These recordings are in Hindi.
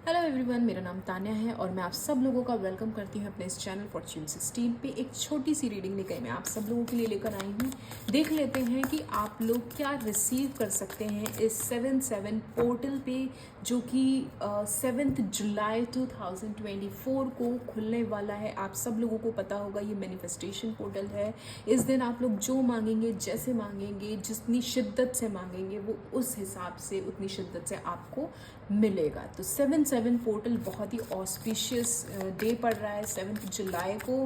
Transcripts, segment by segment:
हेलो एवरीवन, मेरा नाम तान्या है और मैं आप सब लोगों का वेलकम करती हूँ अपने इस चैनल फॉर्च्यून 16 पे। एक छोटी सी रीडिंग लेकर मैं आप सब लोगों के लिए लेकर आई हूँ। देख लेते हैं कि आप लोग क्या रिसीव कर सकते हैं इस 7/7 पोर्टल पे, जो कि 7 जुलाई 2024 को खुलने वाला है। आप सब लोगों को पता होगा ये मैनिफेस्टेशन पोर्टल है। इस दिन आप लोग जो मांगेंगे, जैसे मांगेंगे, जितनी शिद्दत से मांगेंगे, वो उस हिसाब से उतनी शिद्दत से आपको मिलेगा। तो 7/7 पोर्टल बहुत ही ऑस्पिशियस डे पड़ रहा है 7 जुलाई को।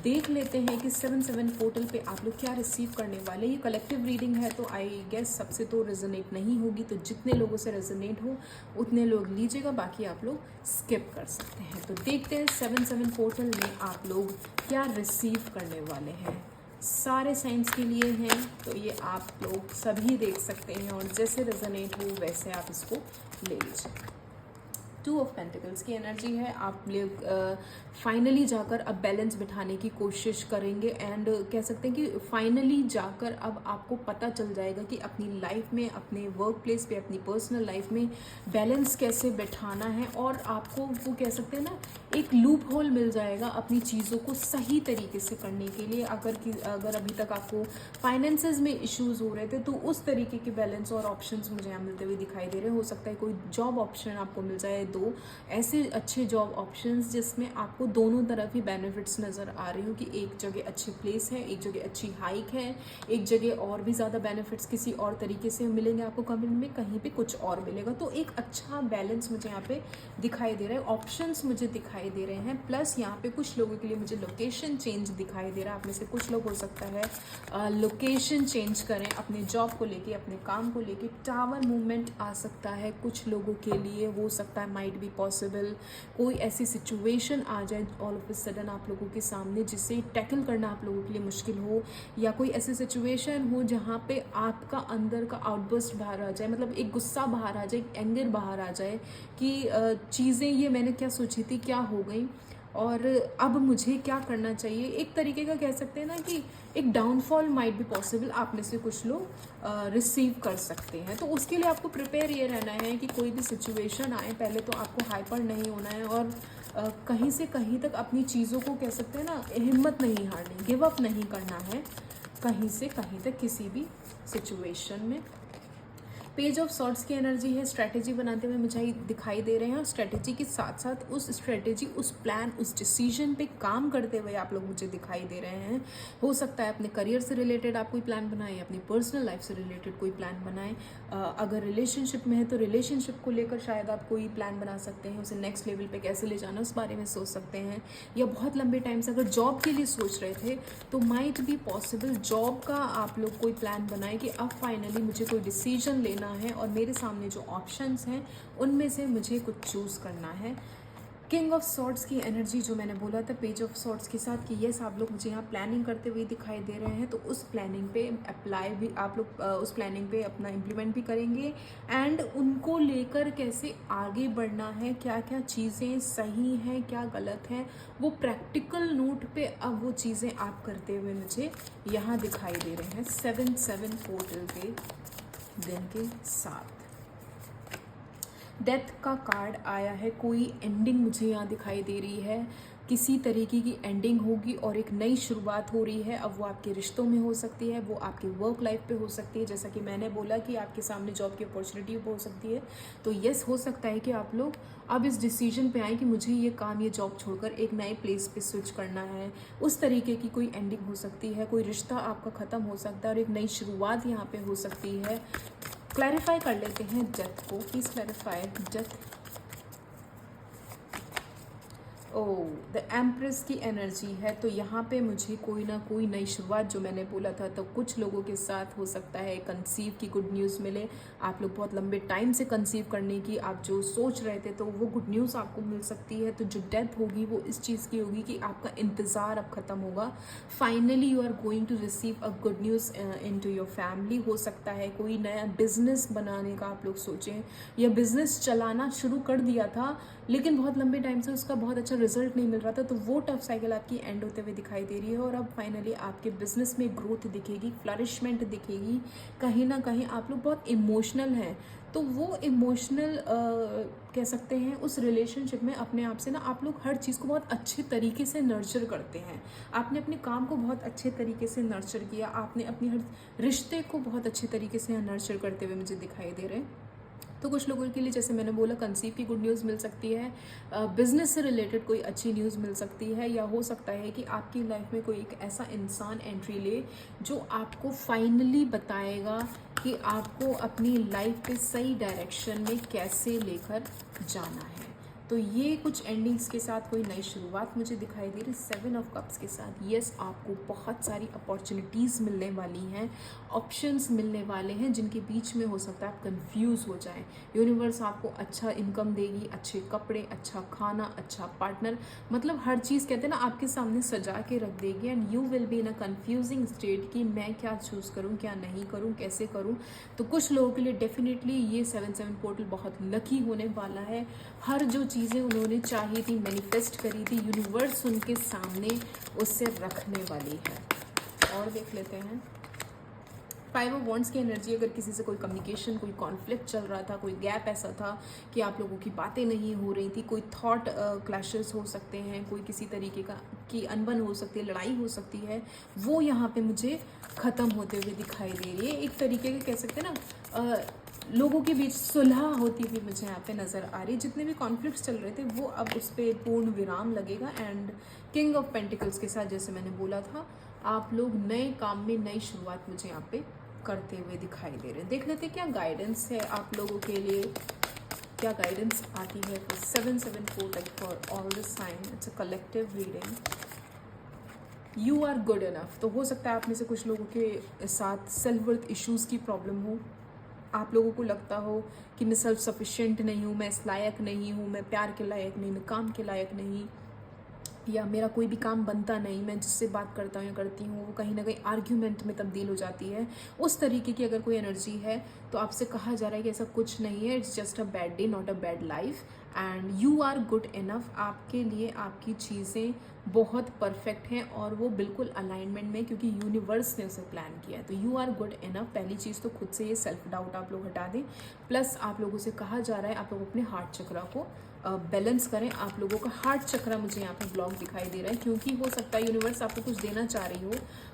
देख लेते हैं कि 7/7 पोर्टल पे आप लोग क्या रिसीव करने वाले। ये कलेक्टिव रीडिंग है तो आई गेस सबसे तो रेजोनेट नहीं होगी, तो जितने लोगों से रेजोनेट हो उतने लोग लीजिएगा, बाकी आप लोग स्किप कर सकते हैं। तो देखते हैं 7/7 पोर्टल में आप लोग क्या रिसीव करने वाले हैं। सारे साइंस के लिए हैं, तो ये आप लोग सभी देख सकते हैं और जैसे रेजोनेट हो वैसे आप इसको ले लीजिए। 2 ऑफ पेंटिकल्स की एनर्जी है। आप लोग फाइनली जाकर अब बैलेंस बिठाने की कोशिश करेंगे एंड कह सकते हैं कि फाइनली जाकर अब आपको पता चल जाएगा कि अपनी लाइफ में, अपने वर्क प्लेस पे, अपनी पर्सनल लाइफ में बैलेंस कैसे बिठाना है। और आपको वो कह सकते हैं ना, एक लूप होल मिल जाएगा अपनी चीज़ों को सही तरीके से करने के लिए। अगर अभी तक आपको फाइनेंसेस में इश्यूज हो रहे थे तो उस तरीके के बैलेंस और ऑप्शंस मुझे यहाँ मिलते हुए दिखाई दे रहे हैं। हो सकता है कोई जॉब ऑप्शन आपको मिल जाए, 2 ऐसे अच्छे जॉब ऑप्शंस जिसमें आपको दोनों तरफ ही बेनिफिट्स नज़र आ रहे हो कि एक जगह अच्छी प्लेस है, एक जगह अच्छी हाइक है, एक जगह और भी ज़्यादा बेनिफिट्स किसी और तरीके से मिलेंगे आपको, कंपनी में कहीं पे कुछ और मिलेगा। तो एक अच्छा बैलेंस मुझे यहाँ पे दिखाई दे रहा है, ऑप्शंस मुझे दिखाई दे रहे हैं। प्लस यहाँ पे कुछ लोगों के लिए मुझे लोकेशन चेंज दिखाई दे रहा है। आप में से कुछ लोग हो सकता है लोकेशन चेंज करें अपने जॉब को लेके, अपने काम को लेके। टावर मूवमेंट आ सकता है कुछ लोगों के लिए, हो सकता है, माइट बी पॉसिबल कोई ऐसी सिचुएशन आ जाए ऑल ऑफ अ सडन आप लोगों के सामने जिसे टैकल करना आप लोगों के लिए मुश्किल हो, या कोई ऐसी सिचुएशन हो जहाँ पे आपका अंदर का आउटबर्स्ट बाहर आ जाए, मतलब एक गुस्सा बाहर आ जाए, एक एंगर बाहर आ जाए कि चीज़ें ये मैंने क्या सोची थी क्या हो गई और अब मुझे क्या करना चाहिए। एक तरीके का कह सकते हैं ना कि एक डाउनफॉल माइट भी पॉसिबल आप में से कुछ लोग रिसीव कर सकते हैं। तो उसके लिए आपको प्रिपेयर ये रहना है कि कोई भी सिचुएशन आए, पहले तो आपको हाइपर नहीं होना है और कहीं से कहीं तक अपनी चीज़ों को कह सकते हैं ना, हिम्मत नहीं हारनी, गिव अप नहीं करना है कहीं से कहीं तक किसी भी सिचुएशन में। पेज ऑफ सॉर्ट्स की एनर्जी है। स्ट्रैटेजी बनाते हुए मुझे दिखाई दे रहे हैं और स्ट्रैटेजी के साथ साथ उस स्ट्रैटेजी, उस प्लान, उस डिसीजन पे काम करते हुए आप लोग मुझे दिखाई दे रहे हैं। हो सकता है अपने करियर से रिलेटेड आप कोई प्लान बनाएं, अपनी पर्सनल लाइफ से रिलेटेड कोई प्लान बनाएं। अगर रिलेशनशिप में है तो रिलेशनशिप को लेकर शायद आप कोई प्लान बना सकते हैं, उसे नेक्स्ट लेवल पे कैसे ले जाना उस बारे में सोच सकते हैं। या बहुत लंबे टाइम से अगर जॉब के लिए सोच रहे थे तो माइट बी पॉसिबल जॉब का आप लोग कोई प्लान बनाए कि अब फाइनली मुझे कोई डिसीजन लेना है और मेरे सामने जो ऑप्शंस हैं उनमें से मुझे कुछ चूज़ करना है। किंग ऑफ सॉर्ट्स की एनर्जी जो मैंने बोला था पेज ऑफ सॉर्ट्स के साथ कि यस आप लोग मुझे यहाँ प्लानिंग करते हुए दिखाई दे रहे हैं, तो उस प्लानिंग पे अप्लाई भी आप लोग उस प्लानिंग पे अपना इम्प्लीमेंट भी करेंगे एंड उनको लेकर कैसे आगे बढ़ना है, क्या क्या चीज़ें सही हैं, क्या गलत है, वो प्रैक्टिकल नोट पे अब वो चीज़ें आप करते हुए मुझे यहाँ दिखाई दे रहे हैं 7/7 पोर्टल के दिन के साथ। डेथ का कार्ड आया है, कोई एंडिंग मुझे यहाँ दिखाई दे रही है, किसी तरीके की एंडिंग होगी और एक नई शुरुआत हो रही है। अब वो आपके रिश्तों में हो सकती है, वो आपके वर्क लाइफ पे हो सकती है, जैसा कि मैंने बोला कि आपके सामने जॉब की अपॉर्चुनिटी हो सकती है। तो यस हो सकता है कि आप लोग अब इस डिसीजन पे आए कि मुझे ये काम, ये जॉब छोड़कर एक नए प्लेस पे स्विच करना है। उस तरीके की कोई एंडिंग हो सकती है, कोई रिश्ता आपका ख़त्म हो सकता है और एक नई शुरुआत यहाँ पे हो सकती है। क्लैरिफाई कर लेते हैं डेथ को, please clarify death. Oh, the empress की एनर्जी है, तो यहाँ पे मुझे कोई ना कोई नई शुरुआत जो मैंने बोला था, तो कुछ लोगों के साथ हो सकता है कंसीव की गुड न्यूज़ मिले। आप लोग बहुत लंबे टाइम से कंसीव करने की आप जो सोच रहे थे तो वो गुड न्यूज़ आपको मिल सकती है। तो जो डेथ होगी वो इस चीज़ की होगी कि आपका इंतज़ार अब ख़त्म होगा। Finally you are going to receive a good news into your family. हो सकता है कोई नया बिजनेस बनाने का आप लोग सोचें या बिजनेस चलाना शुरू कर दिया था लेकिन बहुत लंबे टाइम से उसका बहुत अच्छा रिजल्ट नहीं मिल रहा था, तो वो टफ साइकिल आपकी एंड होते हुए दिखाई दे रही है और अब फाइनली आपके बिजनेस में ग्रोथ दिखेगी, फ्लरिशमेंट दिखेगी। कहीं ना कहीं आप लोग बहुत इमोशनल हैं, तो वो इमोशनल कह सकते हैं उस रिलेशनशिप में अपने आप से ना आप लोग हर चीज़ को बहुत अच्छे तरीके से नर्चर करते हैं। आपने अपने काम को बहुत अच्छे तरीके से नर्चर किया, आपने अपनी हर रिश्ते को बहुत अच्छे तरीके से नर्चर करते हुए मुझे दिखाई दे रहे हैं। तो कुछ लोगों के लिए जैसे मैंने बोला कंसीव की गुड न्यूज़ मिल सकती है, बिजनेस से रिलेटेड कोई अच्छी न्यूज़ मिल सकती है, या हो सकता है कि आपकी लाइफ में कोई एक ऐसा इंसान एंट्री ले जो आपको फाइनली बताएगा कि आपको अपनी लाइफ पे सही डायरेक्शन में कैसे लेकर जाना है। तो ये कुछ एंडिंग्स के साथ कोई नई शुरुआत मुझे दिखाई दे रही 7 ऑफ कप्स के साथ। यस, आपको बहुत सारी अपॉर्चुनिटीज़ मिलने वाली हैं, ऑप्शंस मिलने वाले हैं जिनके बीच में हो सकता है आप कंफ्यूज हो जाएं। यूनिवर्स आपको अच्छा इनकम देगी, अच्छे कपड़े, अच्छा खाना, अच्छा पार्टनर, मतलब हर चीज़ कहते हैं ना आपके सामने सजा के रख देगी and you will be in a confusing state कि मैं क्या चूज़ करूँ, क्या नहीं करूँ, कैसे करूँ। तो कुछ लोगों के लिए डेफिनेटली ये 7/7 पोर्टल बहुत लकी होने वाला है। हर जो चीज़ें उन्होंने चाही थी, मैनिफेस्ट करी थी, यूनिवर्स उनके सामने उससे रखने वाली है। और देख लेते हैं 5 ऑफ वॉन्ड्स की एनर्जी। अगर किसी से कोई कम्युनिकेशन, कोई कॉन्फ्लिक्ट चल रहा था, कोई गैप ऐसा था कि आप लोगों की बातें नहीं हो रही थी, कोई थॉट क्लैशेस हो सकते हैं, कोई किसी तरीके का की अनबन हो सकती है, लड़ाई हो सकती है, वो यहाँ पे मुझे ख़त्म होते हुए दिखाई दे रही है। एक तरीके के कह सकते हैं ना लोगों के बीच सुलह होती हुई मुझे यहाँ पे नज़र आ रही है। जितने भी कॉन्फ्लिक्ट्स चल रहे थे वो अब उस पर पूर्ण विराम लगेगा। एंड किंग ऑफ पेंटिकल्स के साथ जैसे मैंने बोला था, आप लोग नए काम में नई शुरुआत मुझे यहाँ पे करते हुए दिखाई दे रहे हैं। देख लेते हैं क्या गाइडेंस है आप लोगों के लिए, क्या गाइडेंस आती है for 7/7 portal for all the sign. It's a collective reading. You are good enough. तो हो सकता है आप में से कुछ लोगों के साथ सेल्फ वर्थ इश्यूज़ की प्रॉब्लम हो। आप लोगों को लगता हो कि मैं सेल्फ सफिशिएंट नहीं हूँ, मैं इस लायक नहीं हूँ, मैं प्यार के लायक नहीं, मैं काम के लायक नहीं, या मेरा कोई भी काम बनता नहीं, मैं जिससे बात करता हूँ या करती हूँ वो कहीं ना कहीं आर्ग्यूमेंट में तब्दील हो जाती है। उस तरीके की अगर कोई एनर्जी है तो आपसे कहा जा रहा है कि ऐसा कुछ नहीं है, it's just a bad day, not a bad life, and you are good enough. आपके लिए आपकी चीज़ें बहुत परफेक्ट हैं और वो बिल्कुल अलाइनमेंट में, क्योंकि यूनिवर्स ने उसे प्लान किया है। तो यू आर गुड इनफ। पहली चीज़ तो खुद से ये सेल्फ डाउट आप लोग हटा दें। प्लस आप लोगों से कहा जा रहा है आप लोग अपने हार्ट चक्रा को बैलेंस करें। आप लोगों का हार्ट चक्रा मुझे यहाँ पे ब्लॉक दिखाई दे रहा है, क्योंकि हो सकता है यूनिवर्स आपको कुछ देना चाह रही हो,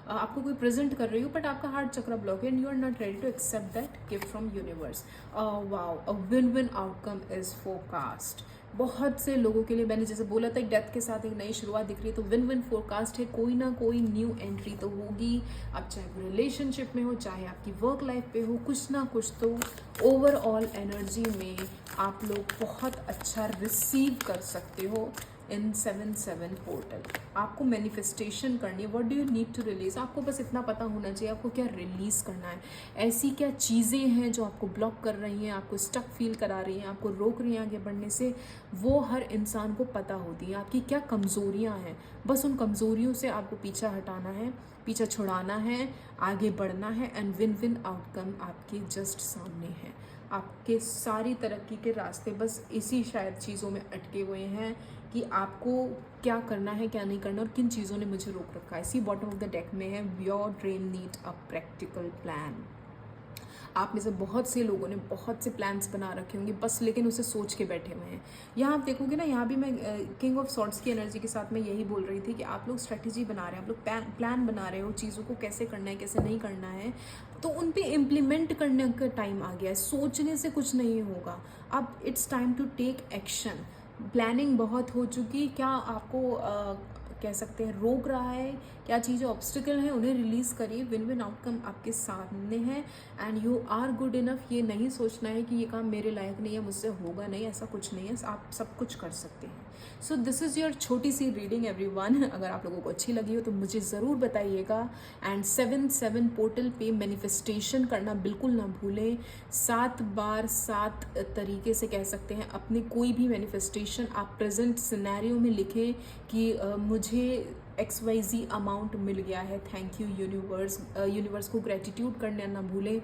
आपको कोई प्रेजेंट कर रही हो, बट आपका हार्ट चक्रा ब्लॉक है and you are not ready to accept that gift from universe. Wow, a win win outcome is forecast. बहुत से लोगों के लिए मैंने जैसे बोला था डेथ के साथ एक नई शुरुआत दिख रही है, तो विन विन फोरकास्ट है। कोई ना कोई न्यू एंट्री तो होगी। अब चाहे रिलेशनशिप में हो, चाहे आपकी वर्क लाइफ पे हो, कुछ ना कुछ तो ओवरऑल एनर्जी में आप लोग बहुत अच्छा रिसीव कर सकते हो इन 7/7 पोर्टल। आपको मैनिफेस्टेशन करनी है। What do you need to release, आपको बस इतना पता होना चाहिए आपको क्या रिलीज करना है। ऐसी क्या चीज़ें हैं जो आपको ब्लॉक कर रही हैं, आपको स्टक फील करा रही हैं, आपको रोक रही हैं आगे बढ़ने से, वो हर इंसान को पता होती है। आपकी क्या कमज़ोरियाँ हैं, बस उन कमज़ोरियों से आपको पीछा हटाना है, पीछा छुड़ाना है, आगे बढ़ना है, एंड विन विन आउटकम आपके जस्ट सामने है। आपके सारी तरक्की के रास्ते बस इसी शायद चीज़ों में अटके हुए हैं कि आपको क्या करना है, क्या नहीं करना, और किन चीज़ों ने मुझे रोक रखा है। इसी बॉटम ऑफ द डेक में है your dream need a practical plan. आप में से बहुत से लोगों ने बहुत से प्लान्स बना रखे होंगे बस, लेकिन उसे सोच के बैठे हुए हैं। यहाँ आप देखोगे ना, यहाँ भी मैं किंग ऑफ सॉर्ड्स की एनर्जी के साथ मैं यही बोल रही थी कि आप लोग स्ट्रेटजी बना रहे हैं, आप लोग प्लान बना रहे हो, चीज़ों को कैसे करना है, कैसे नहीं करना है, तो उन पे इम्प्लीमेंट करने का टाइम आ गया है। सोचने से कुछ नहीं होगा, अब it's time to take action. Planning बहुत हो चुकी, क्या आपको कह सकते हैं रोक रहा है, क्या चीज़ें ऑब्स्टिकल हैं, उन्हें रिलीज़ करिए। विन विन आउटकम आपके सामने है and you are good enough. ये नहीं सोचना है कि ये काम मेरे लायक नहीं है, मुझसे होगा नहीं, ऐसा कुछ नहीं है, आप सब कुछ कर सकते हैं। सो दिस इज़ योर छोटी सी रीडिंग एवरीवन। अगर आप लोगों को अच्छी लगी हो तो मुझे ज़रूर बताइएगा। एंड 7/7 पोर्टल पे मैनिफेस्टेशन करना बिल्कुल ना भूलें। 7 बार 7 तरीके से कह सकते हैं अपनी कोई भी मैनिफेस्टेशन आप प्रेजेंट सिनेरियो में लिखें कि मुझे XYZ अमाउंट मिल गया है, थैंक यू यूनिवर्स। यूनिवर्स को ग्रेटिट्यूड करना ना भूलें।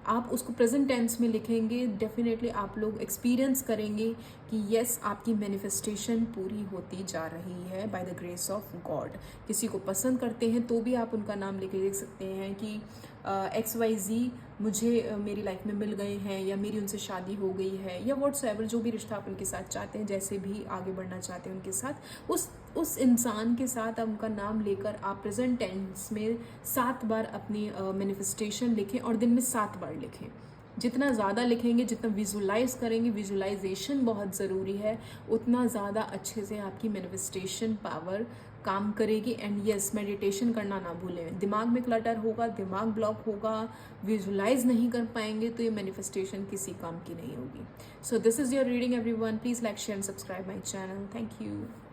आप उसको प्रेजेंट टेंस में लिखेंगे, डेफिनेटली आप लोग एक्सपीरियंस करेंगे कि यस, आपकी मैनिफेस्टेशन पूरी होती जा रही है by the grace of God. किसी को पसंद करते हैं तो भी आप उनका नाम लेके देख सकते हैं कि XYZ मुझे मेरी लाइफ में मिल गए हैं, या मेरी उनसे शादी हो गई है, या व्हाट्सएवर जो भी रिश्ता आप उनके साथ चाहते हैं, जैसे भी आगे बढ़ना चाहते हैं उनके साथ, उस इंसान के साथ आप उनका नाम लेकर आप प्रेजेंट टेंस में 7 बार अपनी मैनिफेस्टेशन लिखें और दिन में 7 बार लिखें। जितना ज़्यादा लिखेंगे, जितना विजुलाइज करेंगे, विजुलाइजेशन बहुत ज़रूरी है, उतना ज़्यादा अच्छे से आपकी मैनिफेस्टेशन पावर काम करेगी। एंड यस, मेडिटेशन करना ना भूलें। दिमाग में क्लटर होगा, दिमाग ब्लॉक होगा, विजुलाइज नहीं कर पाएंगे तो ये मैनिफेस्टेशन किसी काम की नहीं होगी। So this is your reading everyone. Please like, share and subscribe my channel. Thank you.